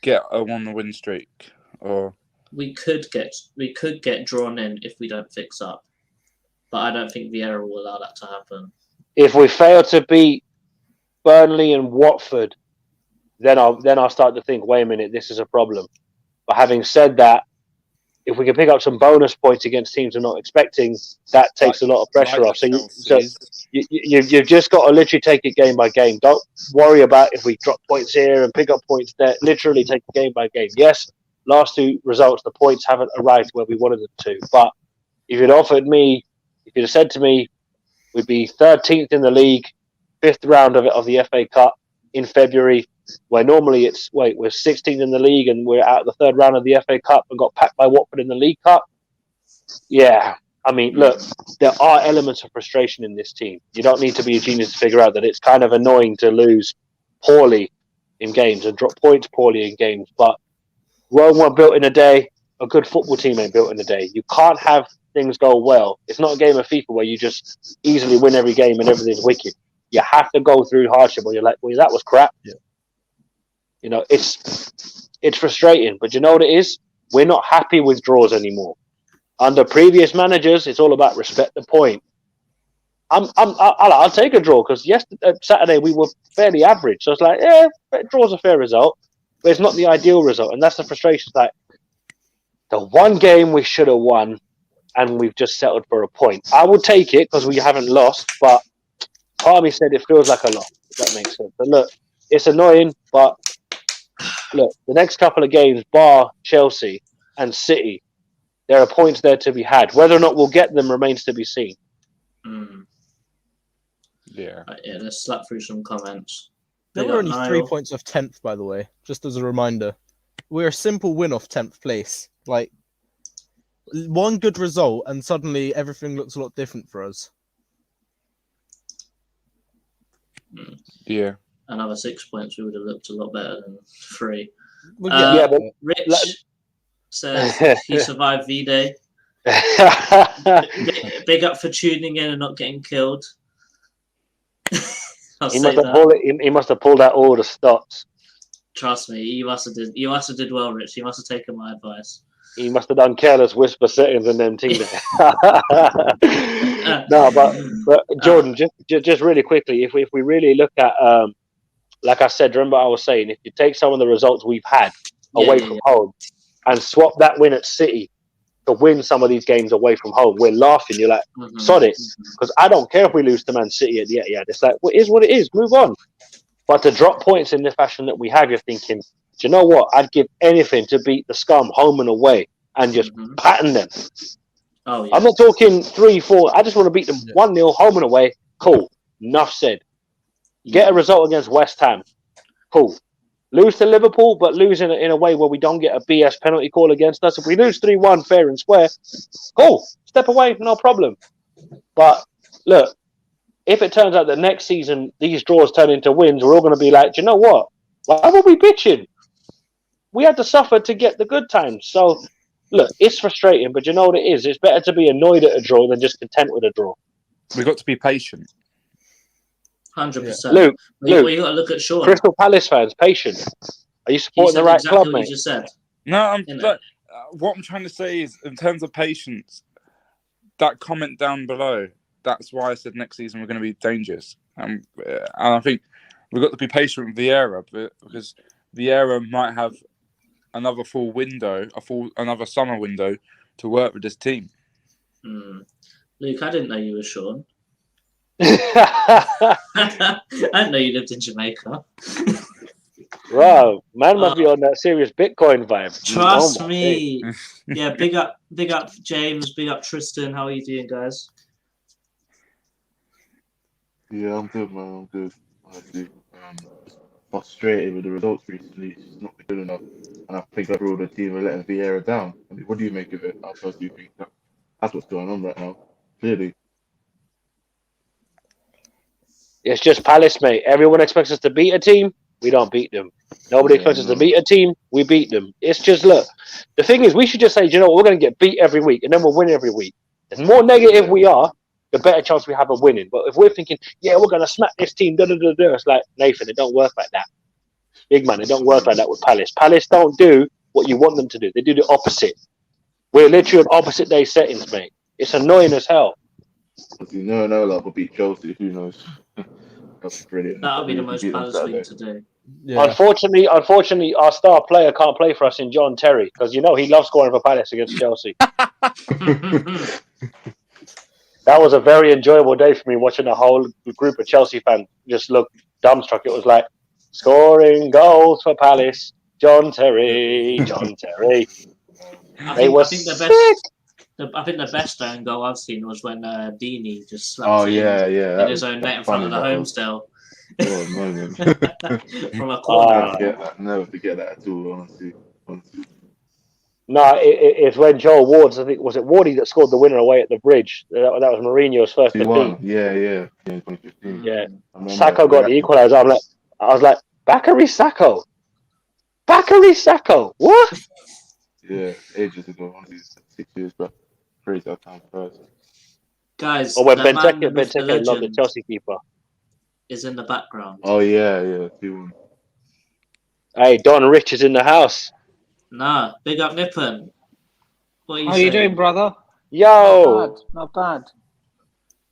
get a 1-win streak? Or we could get drawn in if we don't fix up, but I don't think Vieira will allow that to happen. If we fail to beat Burnley and Watford, then I'll start to think, wait a minute, this is a problem. But having said that, if we can pick up some bonus points against teams we're not expecting, that takes a lot of pressure off. So you've just got to literally take it game by game. Don't worry about if we drop points here and pick up points there. Literally take it game by game. Yes, last two results, the points haven't arrived where we wanted them to. But if you'd have said to me, we'd be 13th in the league, 5th round of the FA Cup in February, where normally we're 16th in the league and we're out of the 3rd round of the FA Cup and got packed by Watford in the League Cup. Yeah, I mean, look, there are elements of frustration in this team. You don't need to be a genius to figure out that it's kind of annoying to lose poorly in games and drop points poorly in games. But Rome weren't built in a day. A good football team ain't built in a day. You can't have things go well. It's not a game of FIFA where you just easily win every game and everything's wicked. You have to go through hardship where you're like, well, that was crap. Yeah. You know, it's frustrating, but you know what it is? We're not happy with draws anymore. Under previous managers, it's all about respect the point. I'll take a draw because Saturday we were fairly average, so it's like, draw's a fair result, but it's not the ideal result, and that's the frustration. It's like the one game we should have won, and we've just settled for a point. I would take it because we haven't lost, but part of me said it feels like a loss. If that makes sense. But look, it's annoying, but. Look, the next couple of games, bar Chelsea and City, there are points there to be had. Whether or not we'll get them remains to be seen. Yeah. Let's slap through some comments. We're only 3 points off 10th, by the way, just as a reminder. We're a simple win off 10th place. Like, one good result, and suddenly everything looks a lot different for us. Yeah. Another 6 points, we would have looked a lot better than 3. Well, but Rich says he survived V-Day. Big up for tuning in and not getting killed. He must have pulled out all the stops. Trust me, you must have did well, Rich. You must have taken my advice. He must have done careless whisper settings and them things. No, but Jordan, just really quickly, if we really look at like I said, remember I was saying, if you take some of the results we've had away from home and swap that win at City to win some of these games away from home, we're laughing. You're like, sod it. Because I don't care if we lose to Man City at the Etihad. It's like, well, it is what it is. Move on. But to drop points in the fashion that we have, you're thinking, do you know what? I'd give anything to beat the scum home and away and just pattern them. Oh, yeah. I'm not talking 3-4. I just want to beat them 1-0 home and away. Cool. Enough said. Get a result against West Ham. Cool. Lose to Liverpool, but lose in a way where we don't get a BS penalty call against us. If we lose 3-1 fair and square, cool. Step away, no problem. But look, if it turns out that next season these draws turn into wins, we're all going to be like, do you know what? Why were we bitching? We had to suffer to get the good times. So, look, it's frustrating, but you know what it is? It's better to be annoyed at a draw than just content with a draw. We've got to be patient. 100%. Luke, you got to look at Sean. Crystal Palace fans, patient. Are you supporting the right club, what mate? You just said. No, what I'm trying to say is, in terms of patience, that comment down below, that's why I said next season we're going to be dangerous. And I think we've got to be patient with Vieira, because Vieira might have another full window, another summer window to work with this team. Luke, I didn't know you were Sean. I didn't know you lived in Jamaica. Wow, man must be on that serious Bitcoin vibe. Trust Oh my me. Yeah, big up James, big up Tristan. How are you doing, guys? Yeah, I'm good, man. I'm good. Honestly, frustrated with the results recently. It's just not good enough, and I think overall the team are letting Vieira down. I mean, what do you make of it? How close do you think that's what's going on right now? Clearly, It's just Palace, mate. Everyone expects us to beat a team. We don't beat them. Nobody yeah, expects us to no, beat a team. We beat them. It's just, look, the thing is, we should just say, you know what, we're going to get beat every week, and then we'll win every week. The more negative yeah, we are, the better chance we have of winning. But if we're thinking, yeah, we're going to smack this team, it's like, Nathan, it don't work like that. Big man, it don't work like that with Palace. Palace don't do what you want them to do. They do the opposite. We're literally on opposite day settings, mate. It's annoying as hell. as you know, no, like we'll beat Chelsea. Who knows? That'd be brilliant. That'll be the If we most beat them Palace thing Saturday. to do. Yeah. Unfortunately, our star player can't play for us in John Terry because he loves scoring for Palace against Chelsea. That was a very enjoyable day for me watching a whole group of Chelsea fans just look dumbstruck. It was like scoring goals for Palace, John Terry, John Terry. I They think were I think the sick. best I think the best own goal I've seen was when Deeney just slapped Oh it yeah, in yeah. his own net in front of the home still. What a moment. From a corner. Never forget that at all. Honestly. No, it's when Joel Ward's, I think, was it Wardy that scored the winner away at the bridge? That was Mourinho's first defeat. Yeah, 2015. Yeah. I remember Sacco got the reaction. equaliser. I was like, Bakary Sacco? What? Yeah, ages ago, honestly, 6 years back. Crazy how time flies. Guys, Or when the man, the myth, the Benteke loved the legend Chelsea keeper. is in the background. Oh yeah, 2-1. Hey, Don Rich is in the house. Nah, big up Nippon. What are you How saying? you doing, brother? Yo! Not bad.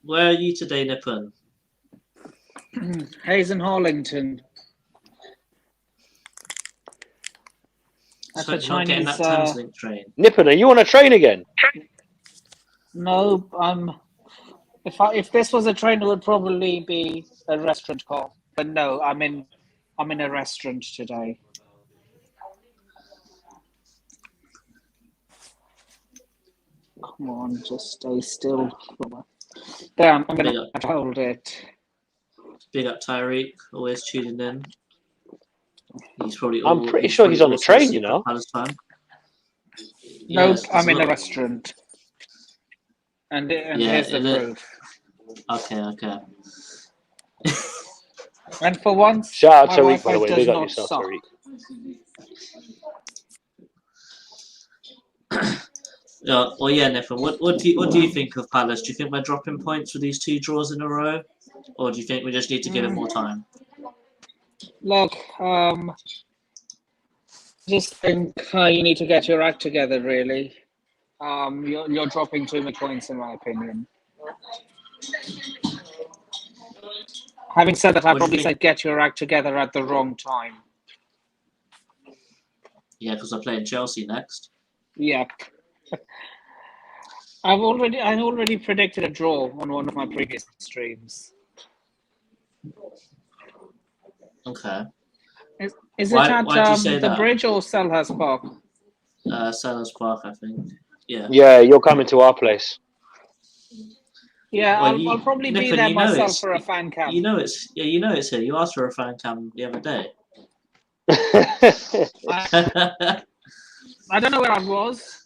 Where are you today, Nippon? Hayes and Harlington. That's So a you're not getting Chinese. that Thameslink train. Nippon, are you on a train again? No, if this was a train, it would probably be a restaurant call. But no, I'm in a restaurant today. Come on, just stay still. Damn, I'm gonna hold it. Big up Tyreek, always tuning in. He's probably. I'm pretty sure he's on the train, you know. Palace fan. Nope, Yes, I'm in a restaurant. And here's the proof. Okay. And for once, Shout out my Tariq, by Wi-Fi the way. does Big up not yourself, suck. Tariq. Yeah, Nathan. What do you think of Palace? Do you think we're dropping points with these 2 draws in a row, or do you think we just need to give it more time? Look, just think you need to get your act together. Really, you're dropping too many points, in my opinion. Having said that, I probably said get your act together at the wrong time. Yeah, because I'm playing Chelsea next. Yep. I already predicted a draw on one of my previous streams. Okay. Is Why it at did you say the that? bridge or Selhurst Park? Sellers Park, I think. Yeah. Yeah, you're coming to our place. Yeah, Well, I'll probably Nippon, be there myself for a fan cam. You know it's here. You asked for a fan cam the other day. I don't know where I was.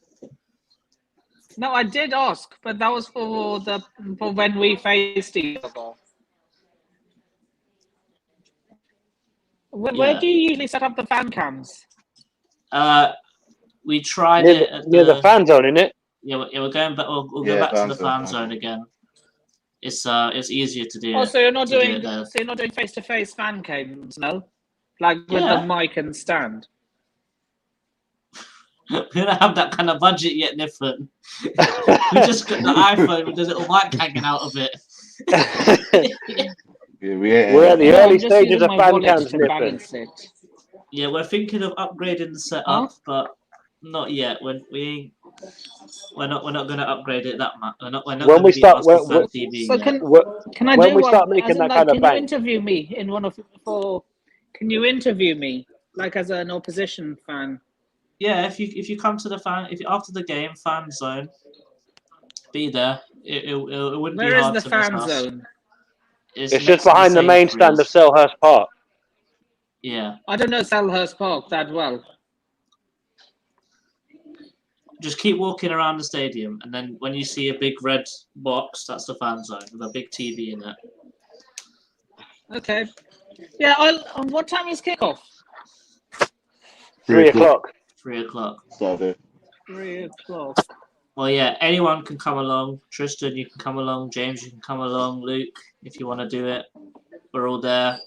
No, I did ask, but that was for when we faced each other. Where do you usually set up the fan cams? We tried near it at near the fan zone, innit? Yeah, we're going back. We'll go back to the fan zone again. It's easier to do. Oh, so you're not doing face-to-face fan cams, no? Like with the mic and stand. We don't have that kind of budget yet, Niffin. We just got the iPhone with the little mic hanging out of it. We're at the early stages of fan cams, Nippon. Yeah, we're thinking of upgrading the setup, but not yet. We're not going to upgrade it that much. We're not when we start, TV so can I when do we one? start making that kind of Can you interview me in one of for? Can you interview me like as an opposition fan. Yeah, if you come to the after the game fan zone, be there. It wouldn't be Where is hard the to miss fan us. zone? It's next just to behind the main stand of Sainsbury's. Selhurst Park. Yeah. I don't know Selhurst Park that well. Just keep walking around the stadium, and then when you see a big red box, that's the fan zone with a big TV in it. Okay. Yeah. What time is kickoff? 3 o'clock. 3 o'clock. Saturday. 3 o'clock. Well, yeah, anyone can come along. Tristan, you can come along. James, you can come along. Luke, if you want to do it. We're all there.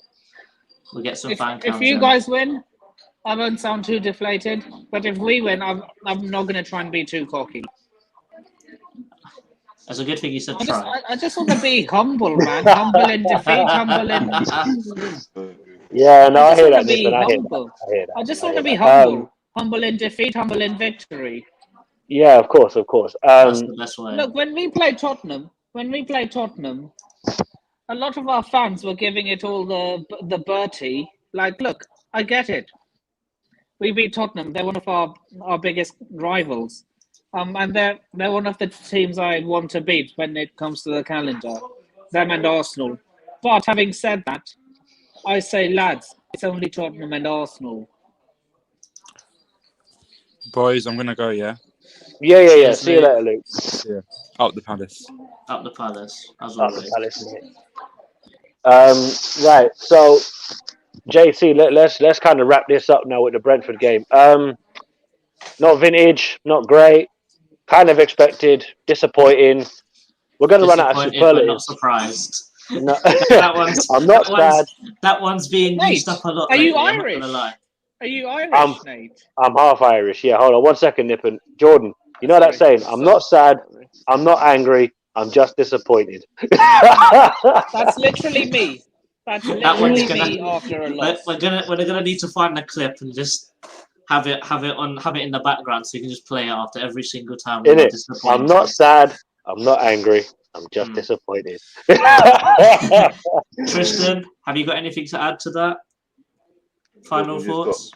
We'll get some fan cams. If you guys win, I won't sound too deflated. But if we win, I'm not going to try and be too cocky. That's a good thing you said try. I just want to be humble, man. Humble in defeat, humble in... Yeah, no, I hear that, Nippon. I just want to be humble. Humble in defeat, humble in victory. Yeah, of course. That's the best way. Look, when we played Tottenham, a lot of our fans were giving it all the Bertie. Like, look, I get it. We beat Tottenham. They're one of our biggest rivals. And they're one of the teams I want to beat when it comes to the calendar. Them and Arsenal. But having said that, I say, lads, it's only Tottenham and Arsenal. Boys, I'm going to go, yeah? Yeah. Cheers, See you later, Luke. Yeah. Up the Palace. Up the Palace, as Up always. the Palace, mate. Right, so JC, let's kind of wrap this up now with the Brentford game. Not vintage, not great, kind of expected, disappointing. We're going to run out of superlatives. But not surprised. No. I'm not sad. That one's being used up a lot. Are you lately, Irish? I'm not gonna lie. Are you Irish, Nate? I'm half Irish. Yeah, hold on 1 second, Nippon. Jordan, you know that saying? I'm not sad. I'm not angry. I'm just disappointed. That's literally me. That's literally me after a loss. We're gonna need to find a clip and just have it in the background so you can just play it after every single time. I'm not sad. I'm not angry. I'm just disappointed. Tristan, have you got anything to add to that? Final thoughts?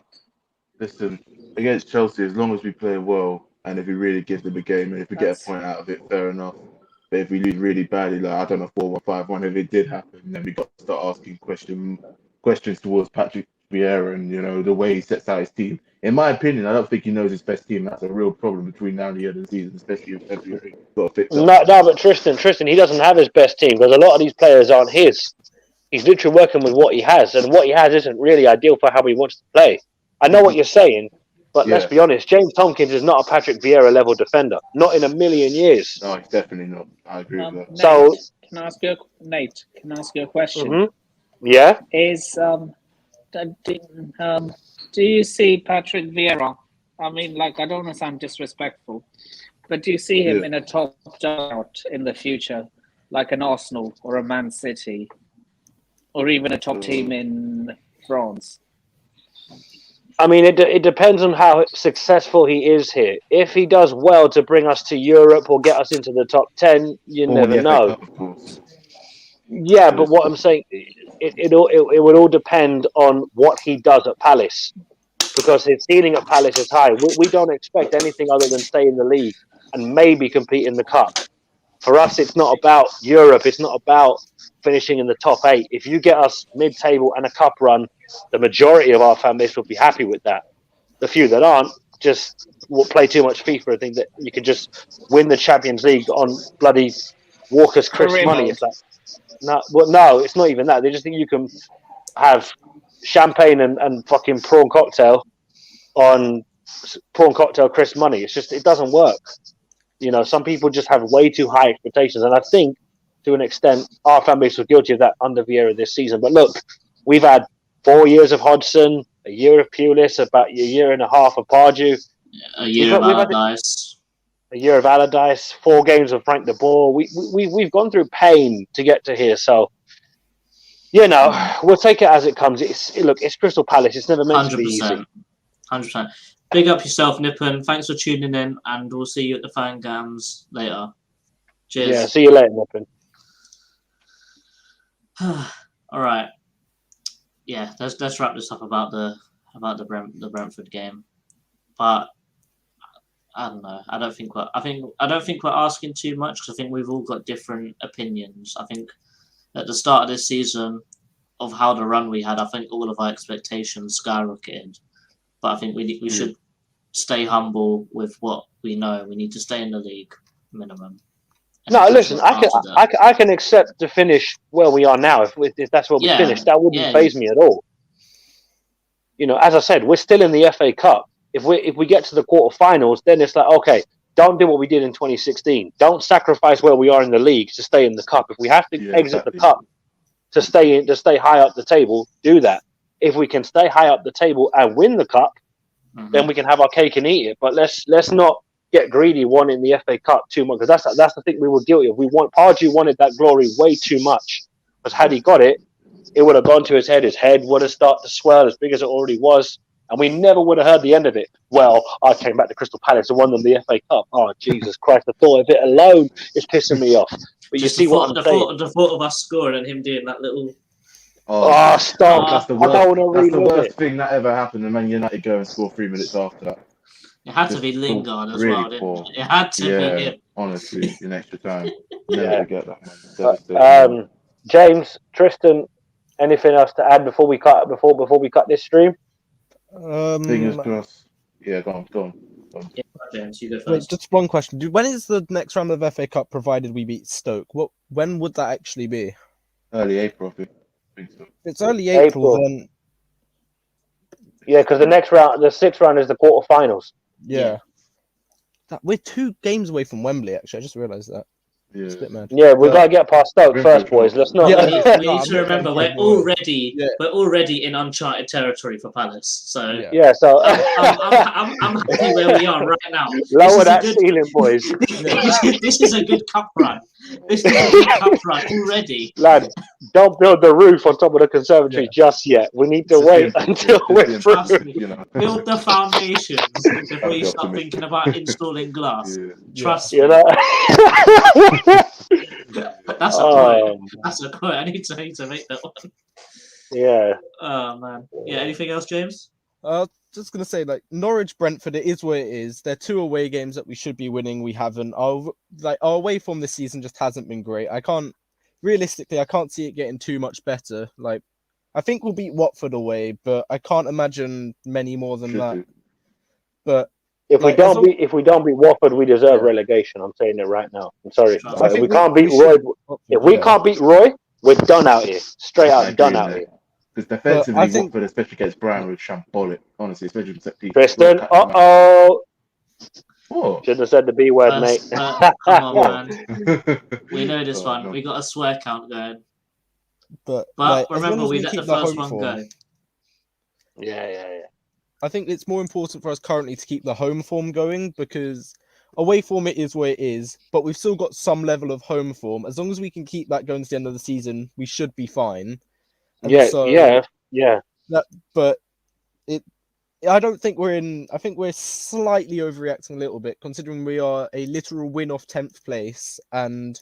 Listen, against Chelsea, as long as we play well and if we really give them a game and if we get a point out of it, fair enough. But if we lose really badly, like I don't know, 4-1, 5-1, if it did happen, then we got to start asking questions towards Patrick Vieira and the way he sets out his team. In my opinion, I don't think he knows his best team. That's a real problem between now and the end of the season, especially in February. Got to fix that. No, but Tristan, he doesn't have his best team because a lot of these players aren't his. He's literally working with what he has, and what he has isn't really ideal for how he wants to play. I know what you're saying, but let's be honest, James Tompkins is not a Patrick Vieira level defender. Not in a million years. No, he's definitely not. I agree with that. Nate, so, can I ask you a question? Mm-hmm. Yeah? Do you see Patrick Vieira? I mean, I don't want to sound disrespectful, but do you see him in a top job in the future, like an Arsenal or a Man City, or even a top team in France? I mean, it depends on how successful he is here. If he does well to bring us to Europe or get us into the top 10, you never know. Yeah, but what I'm saying, it would all depend on what he does at Palace, because his ceiling at Palace is high. We don't expect anything other than stay in the league and maybe compete in the cup. For us, it's not about Europe. It's not about finishing in the top 8. If you get us mid-table and a cup run, the majority of our fan base will be happy with that. The few that aren't just will play too much FIFA and think that you can just win the Champions League on bloody Walker's Chris money. It's like, no, it's not even that. They just think you can have champagne and fucking prawn cocktail on prawn cocktail Chris money. It's just, it doesn't work. Some people just have way too high expectations, and I think to an extent our fan base was guilty of that under Vieira this season. But look, we've had 4 years of Hodgson, a year of Pulis, about a year and a half of Pardew, a year of Allardyce. A year of Allardyce, 4 games of Frank de Boer. We've gone through pain to get to here, so we'll take it as it comes. It's Crystal Palace. It's never meant to be easy. 100%. Big up yourself, Nippon. Thanks for tuning in, and we'll see you at the fan gams later. Cheers. Yeah, see you later, Nippon. All right. Yeah, let's wrap this up about the about the Brentford game, but I don't know. I don't think we're asking too much because I think we've all got different opinions. I think at the start of this season, of how the run we had, I think all of our expectations skyrocketed. But I think we should stay humble with what we know. We need to stay in the league minimum. No, listen, I can accept to finish where we are now. If that's where we finish, that wouldn't faze me at all. You know, as I said, we're still in the FA Cup. If we get to the quarterfinals, then it's like, okay, don't do what we did in 2016. Don't sacrifice where we are in the league to stay in the cup. If we have to exit the cup to stay high up the table, do that. If we can stay high up the table and win the cup, then we can have our cake and eat it. But let's not get greedy wanting the FA Cup too much, because that's the thing we were guilty of. Pardew wanted that glory way too much, because had he got it, it would have gone to his head. His head would have started to swell as big as it already was, and we never would have heard the end of it. Well, I came back to Crystal Palace and won them the FA Cup. Oh, Jesus Christ, the thought of it alone is pissing me off. But just you see what I'm saying? The thought of us scoring and him doing that little... Oh, stop. That's the worst thing that ever happened, and Man United go and score 3 minutes after that. It had to be Lingard as well, didn't it? It had to be him. Honestly, in extra time. Never forget that, man. James, Tristan, anything else to add before we cut this stream? Fingers crossed. Yeah, go on. Yeah, James, you go first. Wait, just one question. When is the next round of FA Cup, provided we beat Stoke? When would that actually be? Early April, I think so. If it's early April, then... Yeah, because the next round, the 6th round, is the quarterfinals. Yeah. We're 2 games away from Wembley, actually. I just realised that. Yeah. It's a bit mad. Yeah, we've got to get past Stoke first, boys. Let's not. We need to remember we're already in uncharted territory for Palace. So so I'm happy where we are right now. Lower that ceiling, boys. This is a good cup run. This is a good cup run already. Lad, don't build the roof on top of the conservatory just yet. We need to wait until we're through. Build the foundations before you start thinking about installing glass. Trust me. That's a quote. That's a quote. I need to make that one. Yeah. Oh man. Yeah. Anything else, James? Just gonna say, like, Norwich, Brentford, it is what it is. They're 2 away games that we should be winning. We haven't. Our away form this season just hasn't been great. I can't see it getting too much better. Like, I think we'll beat Watford away, but I can't imagine many more than that. But if we don't beat Watford, we deserve relegation. I'm saying it right now. I'm sorry. If we can't beat Roy, we can't beat Roy, we're done out here. Straight out, done out here. Because defensively, Watford, especially against Brown, was shambolic. Honestly, especially with set piece. Tristan, shouldn't have said the B word, mate. Come on, man. We know this one. We got a swear count going. But remember, we let the first one go. Yeah. I think it's more important for us currently to keep the home form going, because away form, it is what it is, but we've still got some level of home form. As long as we can keep that going to the end of the season, we should be fine. Yeah. But I don't think I think we're slightly overreacting a little bit, considering we are a literal win off 10th place, and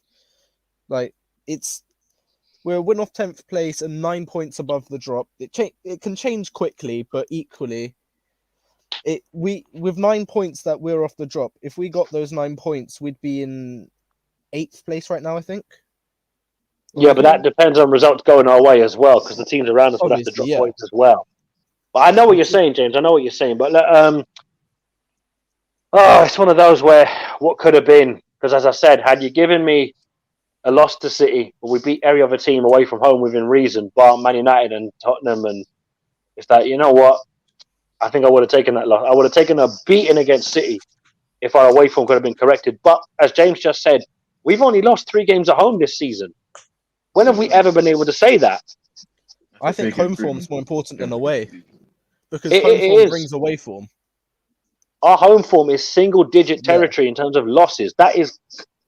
like we're a win off 10th place and 9 points above the drop. It can change quickly, but equally, with 9 points that we're off the drop. If we got those 9 points, we'd be in 8th place right now, I think. Yeah, but that depends on results going our way as well, because the teams around us would have to drop points as well. But I know what you're saying, James. I know what you're saying. But it's one of those where what could have been. Because as I said, had you given me a loss to City, but we beat every other team away from home within reason, bar Man United and Tottenham, and it's like, you know what? I think I would have taken that loss. I would have taken a beating against City if our away form could have been corrected. But as James just said, we've only lost 3 games at home this season. When have we ever been able to say that? I think home form is more important than away, because home form brings away form. Our home form is single-digit territory in terms of losses. That is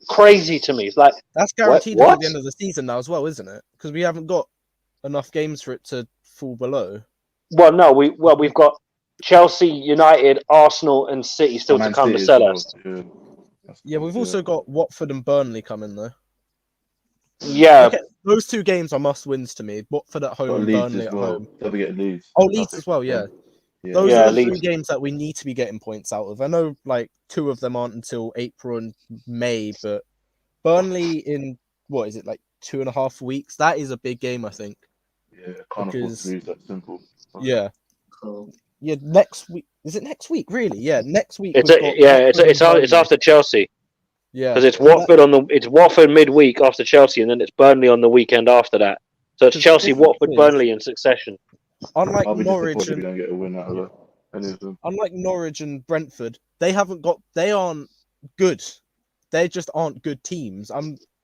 crazy to me. It's like that's guaranteed at the end of the season now as well, isn't it? Because we haven't got enough games for it to fall below. Well, no, we've got Chelsea, United, Arsenal, and City still to come to sell us. Yeah, we've also got Watford and Burnley coming though. Yeah, okay, those 2 games are must-wins to me. Watford at home and Burnley at home. Don't forget Leeds. Oh, Leeds as well, yeah. Those Yeah, are the 3 Leeds. games that we need to be getting points out of. I know, like 2 of them aren't until April and May, but Burnley in what is it, like 2.5 weeks? That is a big game, I think. Yeah, can't afford Because to lose that simple. yeah, Cool. yeah. Next week is it next week? Really? Yeah, next week It's we've got it's after Chelsea yeah, because it's Watford midweek after Chelsea, and then it's Burnley on the weekend after that. So it's 'Cause the Chelsea, difference Watford, is, Burnley in succession. unlike I'll be Norwich disappointed if we and don't get a win out of any of them. unlike Norwich and Brentford, they aren't good. They just aren't good teams.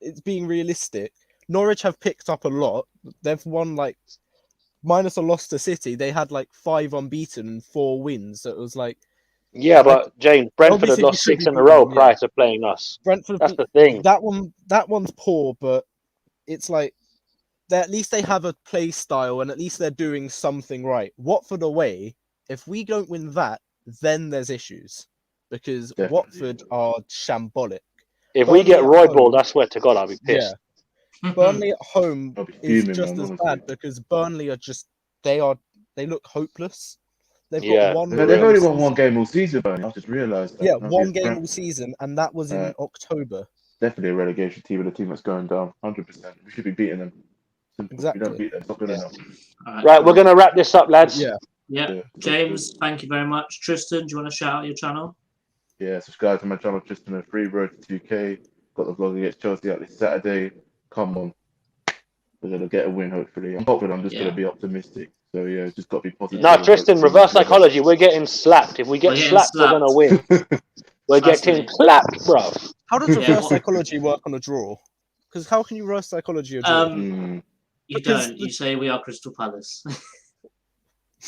It's being realistic. Norwich have picked up a lot. They've won like minus a loss to City. They had like 5 unbeaten and 4 wins. So it was like Yeah, but James, Brentford had obviously we lost should 6 be in a beating row them, prior yeah. to playing us. Brentford That's the thing. that one's poor, but it's like at least they have a play style and at least they're doing something right. Watford away, if we don't win that, then there's issues because Definitely. Watford are shambolic. If we get Burnley at Roy home- ball, I swear to God, I'll be Yeah, pissed. Burnley at home I'll be is fuming, just man, as honestly. bad because Burnley are just they look hopeless. They've Yeah, got one. for They've real. only won one game all season, Burnley. I just realised that. Yeah, And one against game all Brentford. season, and that was in October. Definitely a relegation team and a team that's going down. 100%. We should be beating them. Simple. If we Exactly. don't beat them, it's not good enough. Right, cool. we're going to wrap this up, lads. Yeah. Yeah. James, thank you very much. Tristan, do you want to shout out your channel? Yeah, subscribe to my channel, Tristan and Free Road to 2K. Got the vlog against Chelsea out this Saturday. Come on. We're going to get a win, hopefully. I'm hoping I'm just going to be optimistic. So, yeah, just got to be positive. No, Tristan, reverse psychology. We're getting slapped. If we get slapped, we're going to win. We're getting clapped, bruv. How does reverse psychology work on a draw? Because how can you reverse psychology a draw? You don't. You say we are Crystal Palace.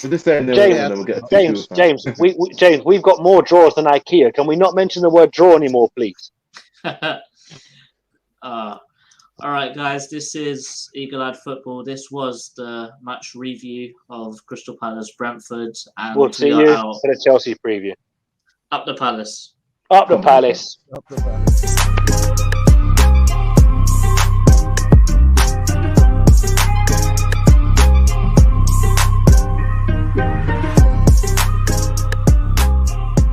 We're just saying James, we've got more draws than IKEA. Can we not mention the word draw anymore, please? All right, guys, this is Eagle-Eyed Football. This was the match review of Crystal Palace Brentford, and we'll see you for the Chelsea preview. Up the Palace. Up the Palace. Up the Palace.